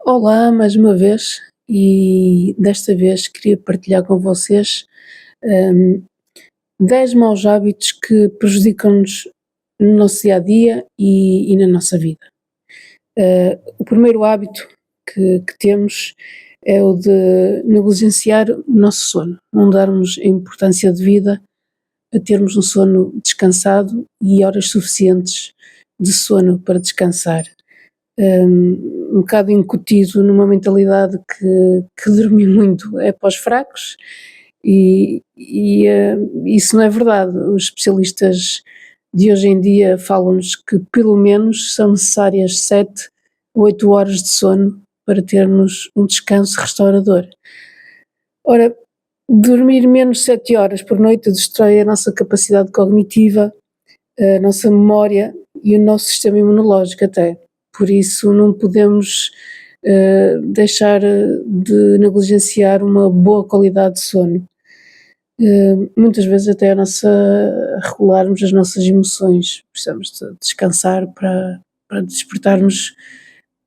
Olá, mais uma vez, e desta vez queria partilhar com vocês, hum, 10 maus hábitos que prejudicam-nos no nosso dia a dia e na nossa vida. O primeiro hábito que temos é o de negligenciar o nosso sono, não darmos a importância devida a termos um sono descansado e horas suficientes de sono para descansar. Um bocado incutido numa mentalidade que dormir muito é para os fracos e isso não é verdade. Os especialistas de hoje em dia falam-nos que pelo menos são necessárias 7 ou 8 horas de sono para termos um descanso restaurador. Ora, dormir menos de 7 horas por noite destrói a nossa capacidade cognitiva, a nossa memória e o nosso sistema imunológico até. Por isso não podemos deixar de negligenciar uma boa qualidade de sono. Muitas vezes até regularmos as nossas emoções, precisamos de descansar para despertarmos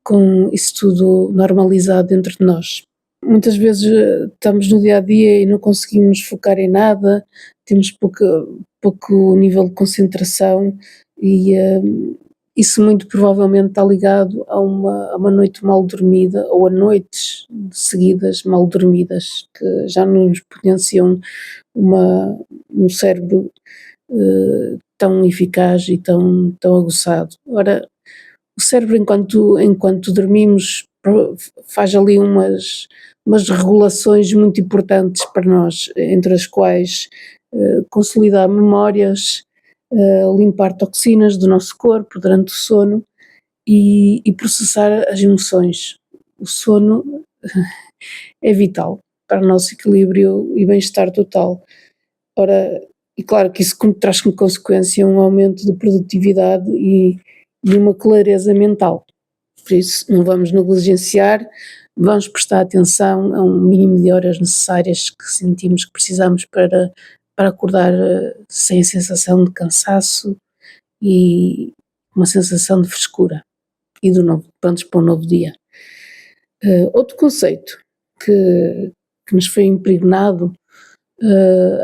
com isso tudo normalizado dentro de nós. Muitas vezes estamos no dia a dia e não conseguimos focar em nada, temos pouco nível de concentração e isso muito provavelmente está ligado a uma noite mal dormida ou a noites seguidas mal dormidas, que já não nos potenciam um cérebro tão eficaz e tão aguçado. Ora, o cérebro enquanto dormimos faz ali umas regulações muito importantes para nós, entre as quais consolidar memórias, limpar toxinas do nosso corpo durante o sono e processar as emoções. O sono é vital para o nosso equilíbrio e bem-estar total. Ora, e claro que isso traz como consequência um aumento de produtividade e uma clareza mental. Por isso, não vamos negligenciar, vamos prestar atenção a um mínimo de horas necessárias que sentimos que precisamos para acordar sem a sensação de cansaço e uma sensação de frescura e prontos para um novo dia. Outro conceito que nos foi impregnado,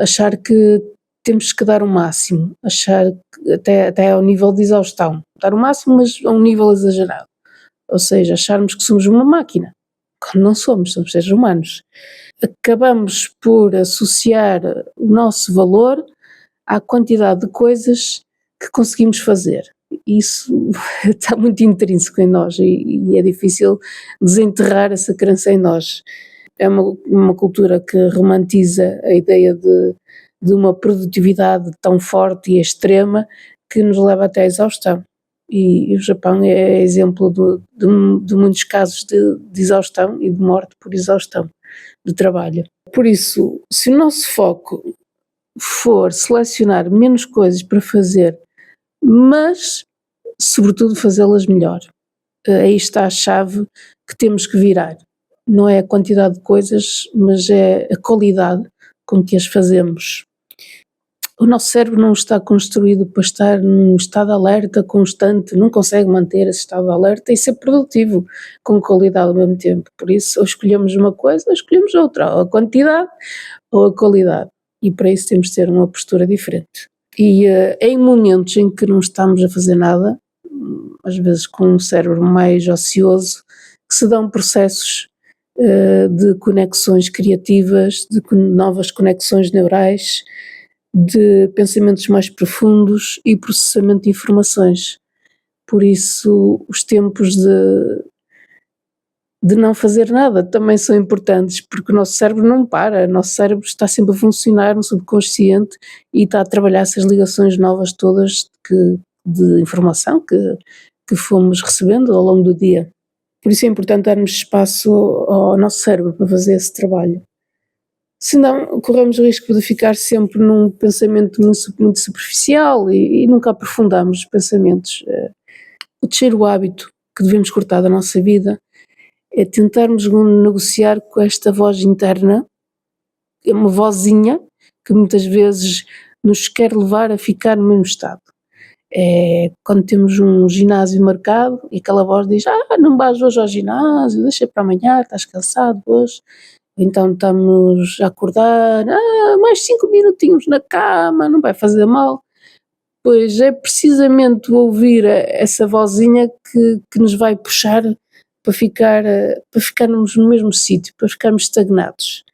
achar que temos que dar o máximo, achar que até ao nível de exaustão, dar o máximo mas a um nível exagerado, ou seja, acharmos que somos uma máquina, quando não somos seres humanos. Acabamos por associar o nosso valor à quantidade de coisas que conseguimos fazer. Isso está muito intrínseco em nós e é difícil desenterrar essa crença em nós. É uma cultura que romantiza a ideia de uma produtividade tão forte e extrema que nos leva até à exaustão. E o Japão é exemplo de muitos casos de exaustão e de morte por exaustão de trabalho. Por isso, se o nosso foco for selecionar menos coisas para fazer, mas sobretudo fazê-las melhor, aí está a chave que temos que virar. Não é a quantidade de coisas, mas é a qualidade com que as fazemos. O nosso cérebro não está construído para estar num estado de alerta constante, não consegue manter esse estado de alerta e ser produtivo com qualidade ao mesmo tempo. Por isso, ou escolhemos uma coisa ou escolhemos outra, ou a quantidade ou a qualidade. E para isso temos de ter uma postura diferente. E em momentos em que não estamos a fazer nada, às vezes com um cérebro mais ocioso, que se dão processos de conexões criativas, de novas conexões neurais, de pensamentos mais profundos e processamento de informações. Por isso, os tempos de não fazer nada também são importantes, porque o nosso cérebro não para, o nosso cérebro está sempre a funcionar no subconsciente e está a trabalhar essas ligações novas todas de informação que fomos recebendo ao longo do dia. Por isso é importante darmos espaço ao nosso cérebro para fazer esse trabalho. Senão corremos o risco de ficar sempre num pensamento muito superficial e nunca aprofundamos os pensamentos. O terceiro hábito que devemos cortar da nossa vida é tentarmos negociar com esta voz interna, é uma vozinha que muitas vezes nos quer levar a ficar no mesmo estado. É quando temos um ginásio marcado e aquela voz diz: não vais hoje ao ginásio, deixa para amanhã, estás cansado hoje. Então estamos a acordar, mais 5 minutinhos na cama, não vai fazer mal. Pois é precisamente ouvir essa vozinha que nos vai puxar para ficarmos no mesmo sítio, para ficarmos estagnados.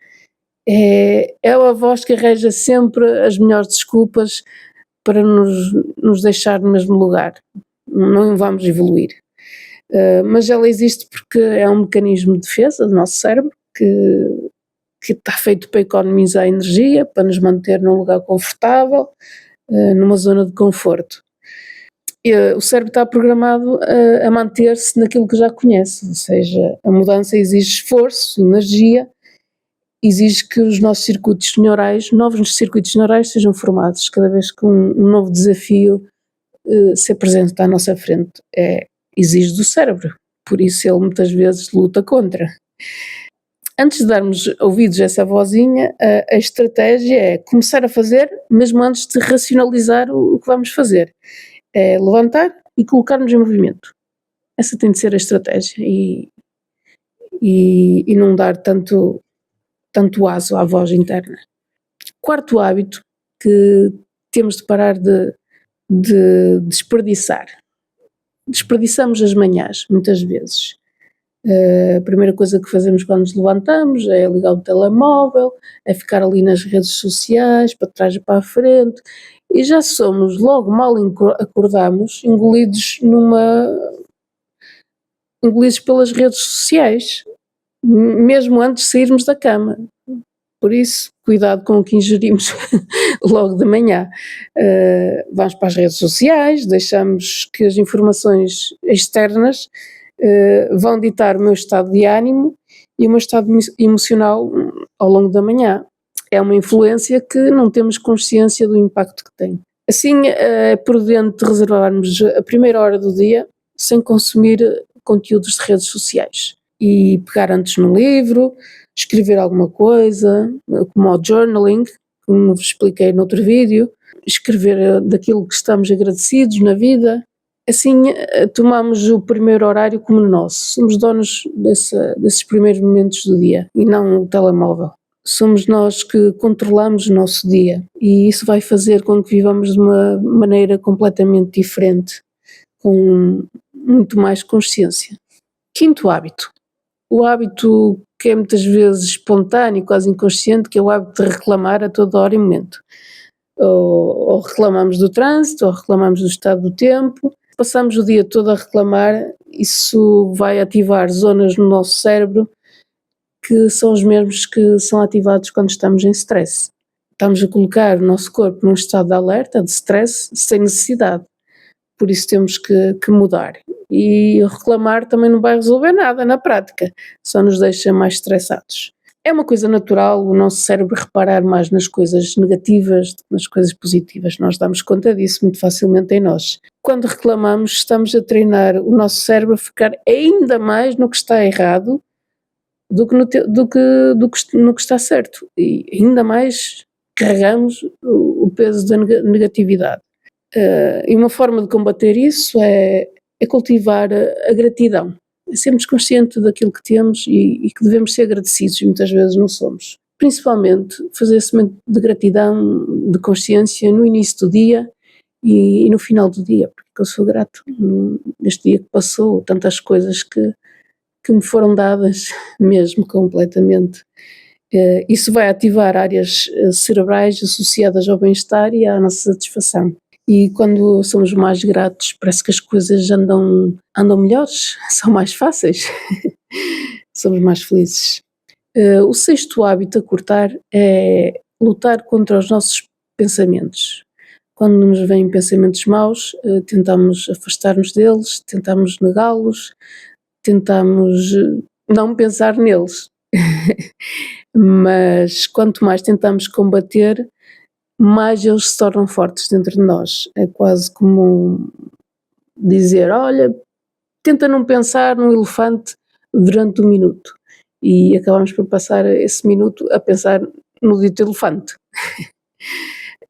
É a voz que arranja sempre as melhores desculpas para nos deixar no mesmo lugar, não vamos evoluir. Mas ela existe porque é um mecanismo de defesa do nosso cérebro que está feito para economizar energia, para nos manter num lugar confortável, numa zona de conforto. O cérebro está programado a manter-se naquilo que já conhece, ou seja, a mudança exige esforço, energia, exige que os nossos circuitos neurais, novos circuitos neurais sejam formados cada vez que um novo desafio se apresenta à nossa frente. Exige do cérebro, por isso ele muitas vezes luta contra. Antes de darmos ouvidos a essa vozinha, a estratégia é começar a fazer, mesmo antes de racionalizar o que vamos fazer. É levantar e colocar-nos em movimento. Essa tem de ser a estratégia e não dar tanto aso à voz interna. Quarto hábito que temos de parar de desperdiçar. Desperdiçamos as manhãs, muitas vezes. A primeira coisa que fazemos quando nos levantamos é ligar o telemóvel, é ficar ali nas redes sociais, para trás e para a frente, e já somos, logo mal acordamos, engolidos pelas redes sociais, mesmo antes de sairmos da cama. Por isso, cuidado com o que ingerimos logo de manhã. Vamos para as redes sociais, deixamos que as informações externas vão ditar o meu estado de ânimo e o meu estado emocional ao longo da manhã. É uma influência que não temos consciência do impacto que tem. Assim, é prudente reservarmos a primeira hora do dia sem consumir conteúdos de redes sociais e pegar antes num livro, escrever alguma coisa, como o journaling, como vos expliquei no outro vídeo, escrever daquilo que estamos agradecidos na vida. Assim, tomamos o primeiro horário como nosso, somos donos desses primeiros momentos do dia e não o telemóvel. Somos nós que controlamos o nosso dia e isso vai fazer com que vivamos de uma maneira completamente diferente, com muito mais consciência. Quinto hábito. O hábito que é muitas vezes espontâneo, quase inconsciente, que é o hábito de reclamar a toda hora e momento. Ou reclamamos do trânsito, ou reclamamos do estado do tempo. Passamos o dia todo a reclamar, isso vai ativar zonas no nosso cérebro que são os mesmos que são ativados quando estamos em stress. Estamos a colocar o nosso corpo num estado de alerta, de stress, sem necessidade. Por isso temos que mudar. E reclamar também não vai resolver nada na prática, só nos deixa mais estressados. É uma coisa natural o nosso cérebro reparar mais nas coisas negativas do que nas coisas positivas. Nós damos conta disso muito facilmente em nós. Quando reclamamos, estamos a treinar o nosso cérebro a ficar ainda mais no que está errado do que no que está certo. E ainda mais carregamos o peso da negatividade. E uma forma de combater isso é cultivar a gratidão. É sermos conscientes daquilo que temos e que devemos ser agradecidos, e muitas vezes não somos. Principalmente fazer esse momento de gratidão, de consciência no início do dia e no final do dia, porque eu sou grato neste dia que passou, tantas coisas que me foram dadas mesmo completamente. Isso vai ativar áreas cerebrais associadas ao bem-estar e à nossa satisfação. E quando somos mais gratos, parece que as coisas andam melhores, são mais fáceis, somos mais felizes. O sexto hábito a cortar é lutar contra os nossos pensamentos. Quando nos vêm pensamentos maus, tentamos afastar-nos deles, tentamos negá-los, tentamos não pensar neles. Mas quanto mais tentamos combater, mais eles se tornam fortes dentro de nós. É quase como dizer, olha, tenta não pensar num elefante durante 1 minuto. E acabamos por passar esse minuto a pensar no dito elefante.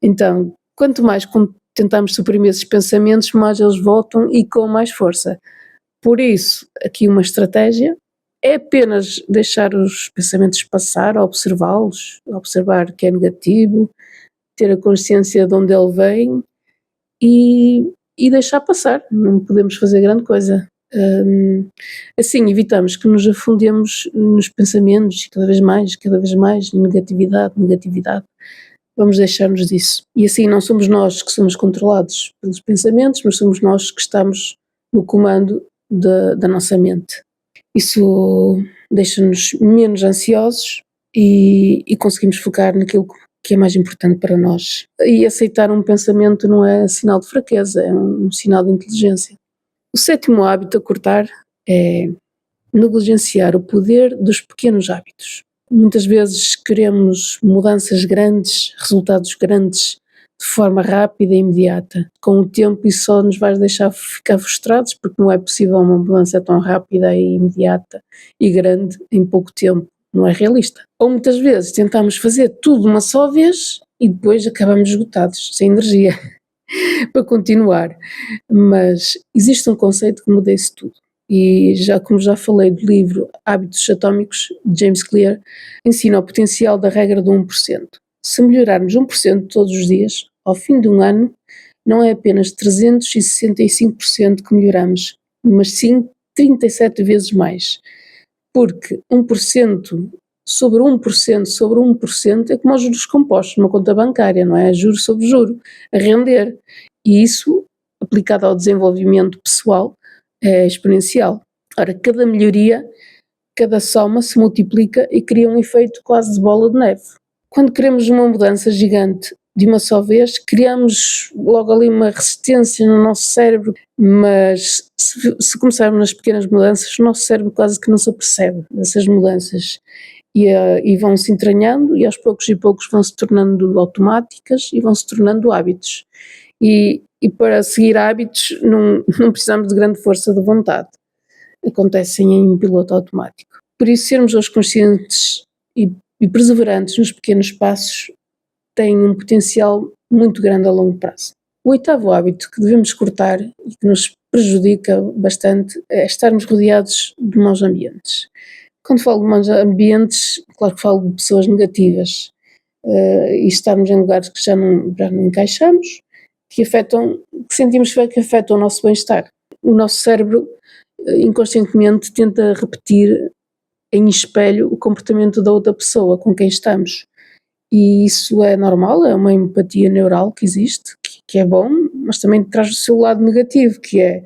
Então, quanto mais tentamos suprimir esses pensamentos, mais eles voltam e com mais força. Por isso, aqui uma estratégia é apenas deixar os pensamentos passar, observá-los, observar que é negativo, ter a consciência de onde ele vem e deixar passar, não podemos fazer grande coisa. Assim evitamos que nos afundemos nos pensamentos cada vez mais, negatividade, vamos deixar-nos disso. E assim não somos nós que somos controlados pelos pensamentos, mas somos nós que estamos no comando da nossa mente. Isso deixa-nos menos ansiosos e conseguimos focar naquilo que é mais importante para nós. E aceitar um pensamento não é sinal de fraqueza, é um sinal de inteligência. O sétimo hábito a cortar é negligenciar o poder dos pequenos hábitos. Muitas vezes queremos mudanças grandes, resultados grandes, de forma rápida e imediata. Com o tempo isso só nos vai deixar ficar frustrados, porque não é possível uma mudança tão rápida e imediata e grande em pouco tempo. Não é realista. Ou muitas vezes tentamos fazer tudo uma só vez e depois acabamos esgotados, sem energia para continuar. Mas existe um conceito que muda isso tudo. E como já falei do livro Hábitos Atómicos, de James Clear, ensina o potencial da regra do 1%. Se melhorarmos 1% todos os dias, ao fim de um ano, não é apenas 365% que melhoramos, mas sim 37 vezes mais. Porque 1% sobre 1% sobre 1% é como os juros compostos numa conta bancária, não é? Juro sobre juro, a render. E isso, aplicado ao desenvolvimento pessoal, é exponencial. Ora, cada melhoria, cada soma se multiplica e cria um efeito quase de bola de neve. Quando queremos uma mudança gigante de uma só vez, criamos logo ali uma resistência no nosso cérebro, mas se começarmos nas pequenas mudanças, o nosso cérebro quase que não se apercebe dessas mudanças e vão se entranhando e aos poucos e poucos vão se tornando automáticas e vão se tornando hábitos. E para seguir hábitos não precisamos de grande força de vontade, acontecem em piloto automático. Por isso sermos hoje conscientes e perseverantes nos pequenos passos tem um potencial muito grande a longo prazo. O oitavo hábito que devemos cortar e que nos prejudica bastante é estarmos rodeados de maus ambientes. Quando falo de maus ambientes, claro que falo de pessoas negativas e estarmos em lugares que já não encaixamos, que sentimos que afetam o nosso bem-estar. O nosso cérebro inconscientemente tenta repetir em espelho o comportamento da outra pessoa com quem estamos. E isso é normal, é uma empatia neural que existe, que é bom, mas também traz o seu lado negativo, que é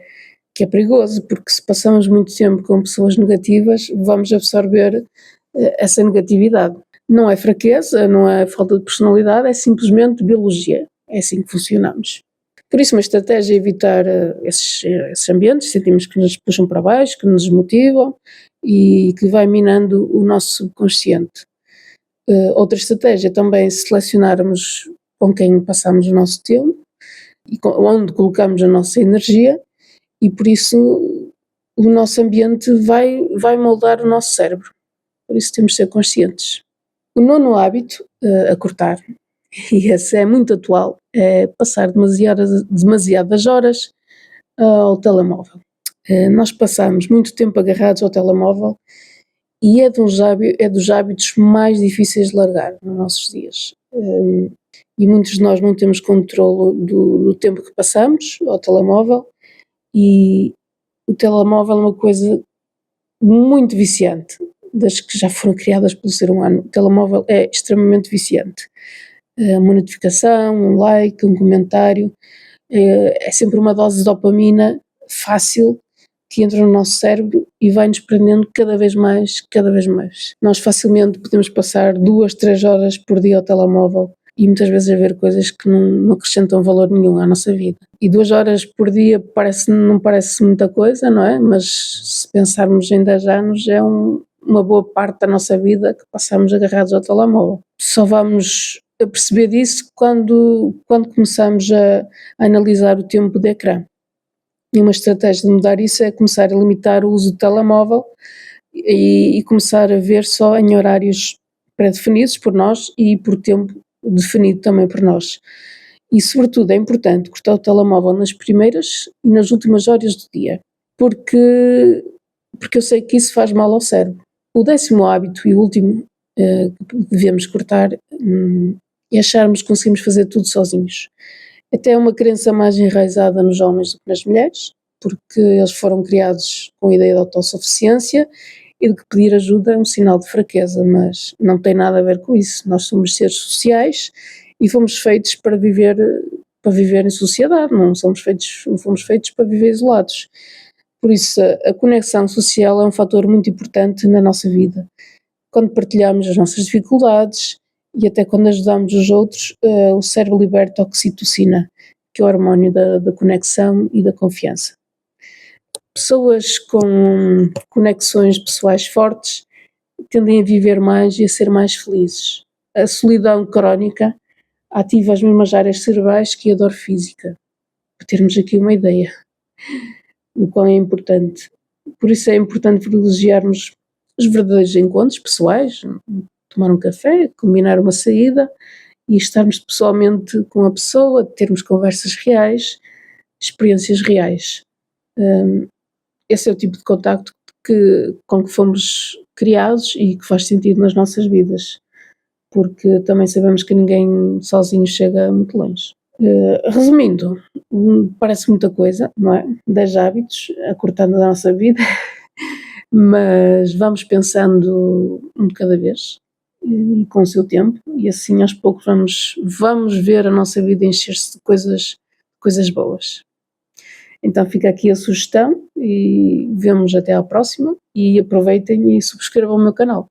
perigoso, porque se passamos muito tempo com pessoas negativas, vamos absorver essa negatividade. Não é fraqueza, não é falta de personalidade, é simplesmente biologia, é assim que funcionamos. Por isso uma estratégia é evitar esses ambientes, sentimos que nos puxam para baixo, que nos desmotivam e que vai minando o nosso subconsciente. Outra estratégia também é selecionarmos com quem passamos o nosso tempo e onde colocamos a nossa energia e por isso o nosso ambiente vai moldar o nosso cérebro, por isso temos de ser conscientes. O nono hábito a cortar, e esse é muito atual, é passar demasiadas horas ao telemóvel. Nós passamos muito tempo agarrados ao telemóvel e é dos hábitos mais difíceis de largar nos nossos dias. E muitos de nós não temos controle do tempo que passamos ao telemóvel e o telemóvel é uma coisa muito viciante, das que já foram criadas pelo ser humano. O telemóvel é extremamente viciante. Uma notificação, um like, um comentário, é sempre uma dose de dopamina fácil que entra no nosso cérebro e vai-nos prendendo cada vez mais. Nós facilmente podemos passar 2, 3 horas por dia ao telemóvel e muitas vezes a ver coisas que não acrescentam valor nenhum à nossa vida. E 2 horas por dia não parece muita coisa, não é? Mas se pensarmos em 10 anos é uma boa parte da nossa vida que passamos agarrados ao telemóvel. Só vamos a perceber disso quando começamos a analisar o tempo de ecrã. E uma estratégia de mudar isso é começar a limitar o uso do telemóvel e começar a ver só em horários pré-definidos por nós e por tempo definido também por nós. E, sobretudo, é importante cortar o telemóvel nas primeiras e nas últimas horas do dia, porque eu sei que isso faz mal ao cérebro. O 10º hábito e o último que devemos cortar é acharmos que conseguimos fazer tudo sozinhos. Até é uma crença mais enraizada nos homens do que nas mulheres, porque eles foram criados com a ideia de autossuficiência e de que pedir ajuda é um sinal de fraqueza, mas não tem nada a ver com isso. Nós somos seres sociais e fomos feitos para viver em sociedade, não fomos feitos para viver isolados. Por isso, a conexão social é um fator muito importante na nossa vida. Quando partilhamos as nossas dificuldades e até quando ajudamos os outros, o cérebro liberta oxitocina, que é o hormónio da conexão e da confiança. Pessoas com conexões pessoais fortes tendem a viver mais e a ser mais felizes. A solidão crónica ativa as mesmas áreas cerebrais que a dor física, para termos aqui uma ideia do quão é importante. Por isso é importante privilegiarmos os verdadeiros encontros pessoais, tomar um café, combinar uma saída e estarmos pessoalmente com a pessoa, termos conversas reais, experiências reais. Esse é o tipo de contacto com que fomos criados e que faz sentido nas nossas vidas, porque também sabemos que ninguém sozinho chega muito longe. Resumindo, parece muita coisa, não é? 10 hábitos a cortar na nossa vida, mas vamos pensando um de cada vez e com o seu tempo, e assim aos poucos vamos ver a nossa vida encher-se de coisas boas. Então fica aqui a sugestão e vemos até à próxima e aproveitem e subscrevam o meu canal.